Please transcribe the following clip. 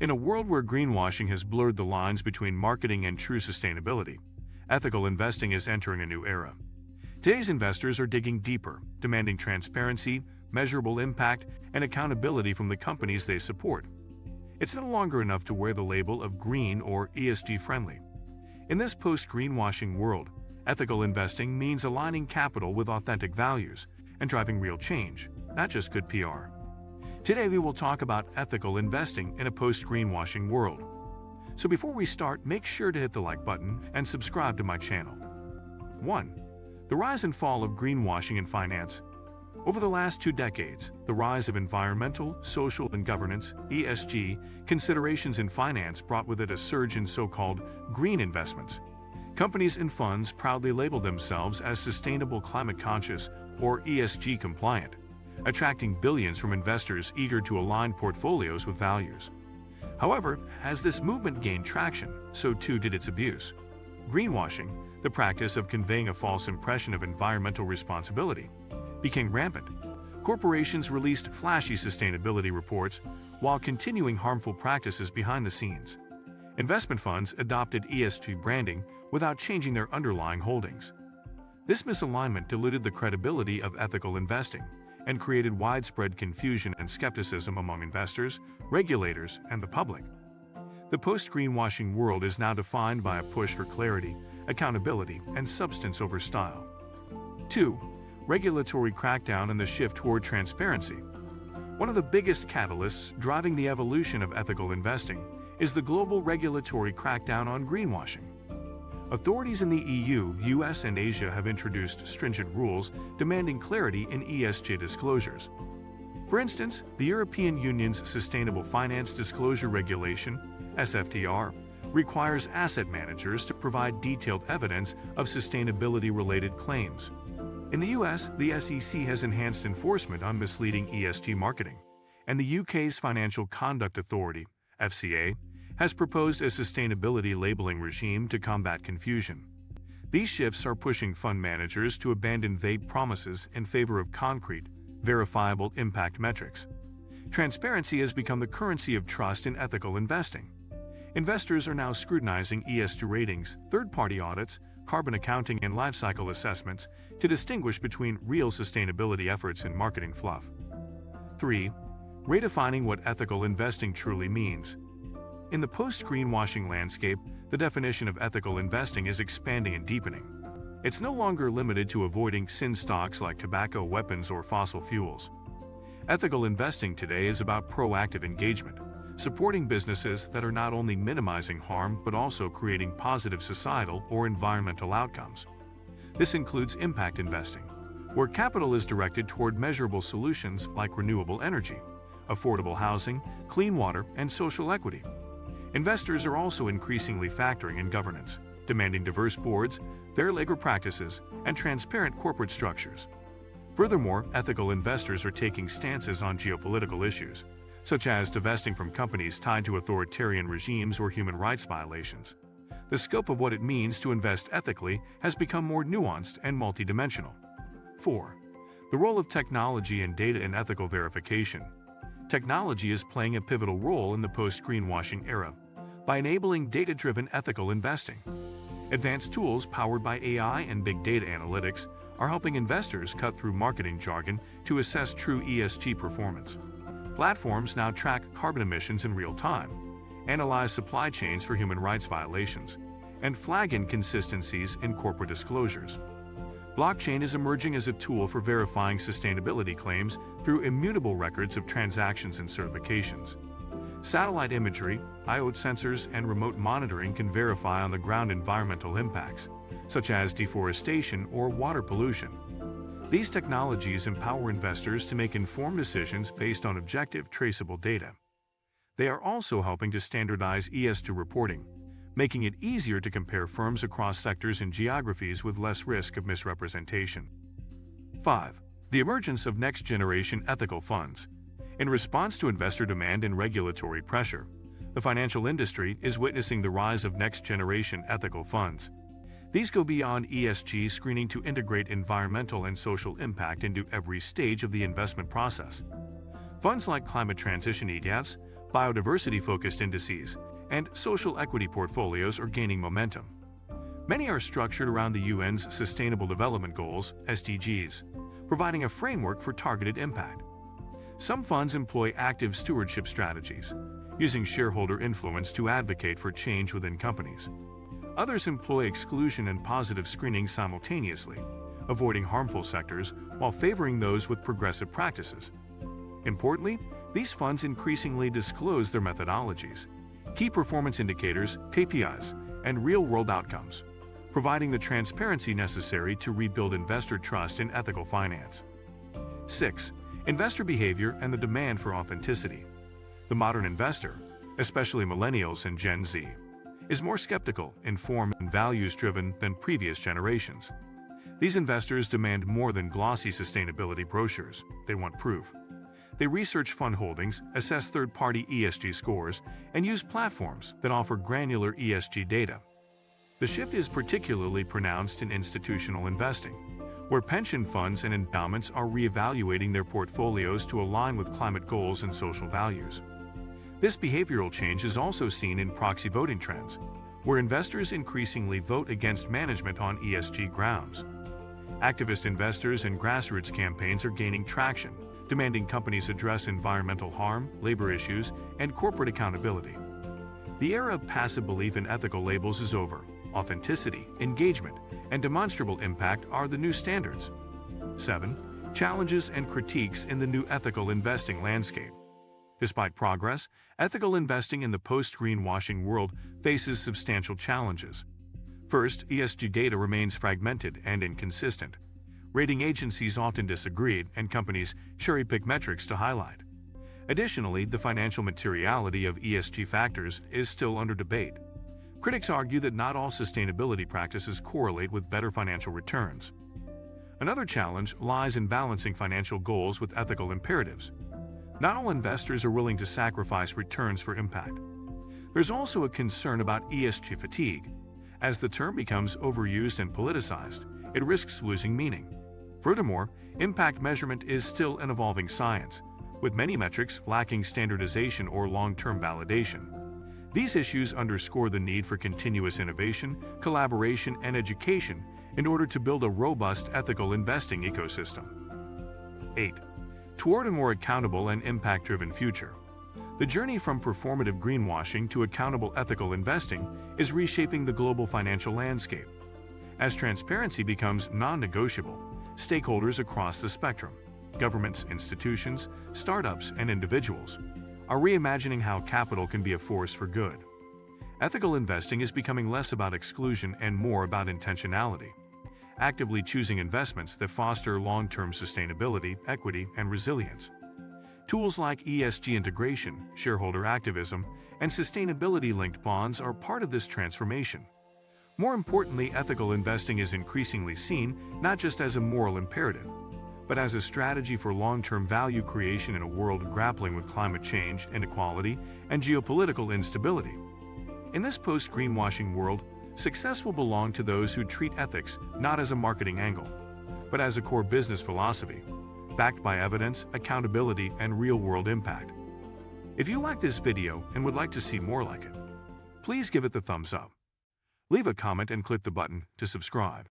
In a world where greenwashing has blurred the lines between marketing and true sustainability, ethical investing is entering a new era. Today's investors are digging deeper, demanding transparency, measurable impact, and accountability from the companies they support. It's no longer enough to wear the label of green or ESG friendly. In this post-greenwashing world, ethical investing means aligning capital with authentic values and driving real change, not just good PR. Today we will talk about ethical investing in a post-greenwashing world. So before we start, make sure to hit the like button and subscribe to my channel. 1. The rise and fall of greenwashing in finance. Over the last 2 decades, the rise of environmental, social, and governance (ESG) considerations in finance brought with it a surge in so-called green investments. Companies and funds proudly label themselves as sustainable climate conscious or ESG compliant, attracting billions from investors eager to align portfolios with values. However, as this movement gained traction, so too did its abuse. Greenwashing, the practice of conveying a false impression of environmental responsibility, became rampant. Corporations released flashy sustainability reports while continuing harmful practices behind the scenes. Investment funds adopted ESG branding without changing their underlying holdings. This misalignment diluted the credibility of ethical investing and created widespread confusion and skepticism among investors, regulators, and the public. The post-greenwashing world is now defined by a push for clarity, accountability, and substance over style. 2. Regulatory crackdown and the shift toward transparency. One of the biggest catalysts driving the evolution of ethical investing is the global regulatory crackdown on greenwashing. Authorities in the EU, US, and Asia have introduced stringent rules demanding clarity in ESG disclosures. For instance, the European Union's Sustainable Finance Disclosure Regulation, SFDR, requires asset managers to provide detailed evidence of sustainability-related claims. In the US, the SEC has enhanced enforcement on misleading ESG marketing, and the UK's Financial Conduct Authority, FCA, has proposed a sustainability labeling regime to combat confusion. These shifts are pushing fund managers to abandon vague promises in favor of concrete, verifiable impact metrics. Transparency has become the currency of trust in ethical investing. Investors are now scrutinizing ESG ratings, third-party audits, carbon accounting, and lifecycle assessments to distinguish between real sustainability efforts and marketing fluff. 3. Redefining what ethical investing truly means. In the post-greenwashing landscape, the definition of ethical investing is expanding and deepening. It's no longer limited to avoiding sin stocks like tobacco, weapons, or fossil fuels. Ethical investing today is about proactive engagement, supporting businesses that are not only minimizing harm but also creating positive societal or environmental outcomes. This includes impact investing, where capital is directed toward measurable solutions like renewable energy, affordable housing, clean water, and social equity. Investors are also increasingly factoring in governance, demanding diverse boards, fair labor practices, and transparent corporate structures. Furthermore, ethical investors are taking stances on geopolitical issues, such as divesting from companies tied to authoritarian regimes or human rights violations. The scope of what it means to invest ethically has become more nuanced and multidimensional. 4. The role of technology and data in ethical verification. Technology is playing a pivotal role in the post-greenwashing era by enabling data-driven ethical investing. Advanced tools powered by AI and big data analytics are helping investors cut through marketing jargon to assess true ESG performance. Platforms now track carbon emissions in real time, analyze supply chains for human rights violations, and flag inconsistencies in corporate disclosures. Blockchain is emerging as a tool for verifying sustainability claims through immutable records of transactions and certifications. Satellite imagery, IoT sensors, and remote monitoring can verify on-the-ground environmental impacts, such as deforestation or water pollution. These technologies empower investors to make informed decisions based on objective, traceable data. They are also helping to standardize ESG reporting, making it easier to compare firms across sectors and geographies with less risk of misrepresentation. 5. The emergence of next-generation ethical funds. In response to investor demand and regulatory pressure, the financial industry is witnessing the rise of next-generation ethical funds. These go beyond ESG screening to integrate environmental and social impact into every stage of the investment process. Funds like climate transition ETFs, biodiversity-focused indices, and social equity portfolios are gaining momentum. Many are structured around the UN's Sustainable Development Goals, SDGs, providing a framework for targeted impact. Some funds employ active stewardship strategies, using shareholder influence to advocate for change within companies. Others employ exclusion and positive screening simultaneously, avoiding harmful sectors while favoring those with progressive practices. Importantly, these funds increasingly disclose their methodologies, key performance indicators, KPIs, and real-world outcomes, providing the transparency necessary to rebuild investor trust in ethical finance. 6. Investor behavior and the demand for authenticity. The modern investor, especially millennials and Gen Z, is more skeptical, informed, and values-driven than previous generations. These investors demand more than glossy sustainability brochures. They want proof. They research fund holdings, assess third-party ESG scores, and use platforms that offer granular ESG data. The shift is particularly pronounced in institutional investing, where pension funds and endowments are reevaluating their portfolios to align with climate goals and social values. This behavioral change is also seen in proxy voting trends, where investors increasingly vote against management on ESG grounds. Activist investors and grassroots campaigns are gaining traction, demanding companies address environmental harm, labor issues, and corporate accountability. The era of passive belief in ethical labels is over. Authenticity, engagement, and demonstrable impact are the new standards. 7. Challenges and critiques in the new ethical investing landscape. Despite progress, ethical investing in the post-greenwashing world faces substantial challenges. First, ESG data remains fragmented and inconsistent. Rating agencies often disagree, and companies cherry-pick metrics to highlight. Additionally, the financial materiality of ESG factors is still under debate. Critics argue that not all sustainability practices correlate with better financial returns. Another challenge lies in balancing financial goals with ethical imperatives. Not all investors are willing to sacrifice returns for impact. There's also a concern about ESG fatigue. As the term becomes overused and politicized, it risks losing meaning. Furthermore, impact measurement is still an evolving science, with many metrics lacking standardization or long-term validation. These issues underscore the need for continuous innovation, collaboration, and education in order to build a robust ethical investing ecosystem. 8. Toward a more accountable and impact-driven future. The journey from performative greenwashing to accountable ethical investing is reshaping the global financial landscape. As transparency becomes non-negotiable, stakeholders across the spectrum, governments, institutions, startups, and individuals, are reimagining how capital can be a force for good. Ethical investing is becoming less about exclusion and more about intentionality, actively choosing investments that foster long-term sustainability, equity, and resilience. Tools like ESG integration, shareholder activism, and sustainability-linked bonds are part of this transformation. More importantly, ethical investing is increasingly seen not just as a moral imperative, but as a strategy for long-term value creation in a world grappling with climate change, inequality, and geopolitical instability. In this post-greenwashing world, success will belong to those who treat ethics not as a marketing angle, but as a core business philosophy, backed by evidence, accountability, and real-world impact. If you like this video and would like to see more like it, please give it the thumbs up. Leave a comment and click the button to subscribe.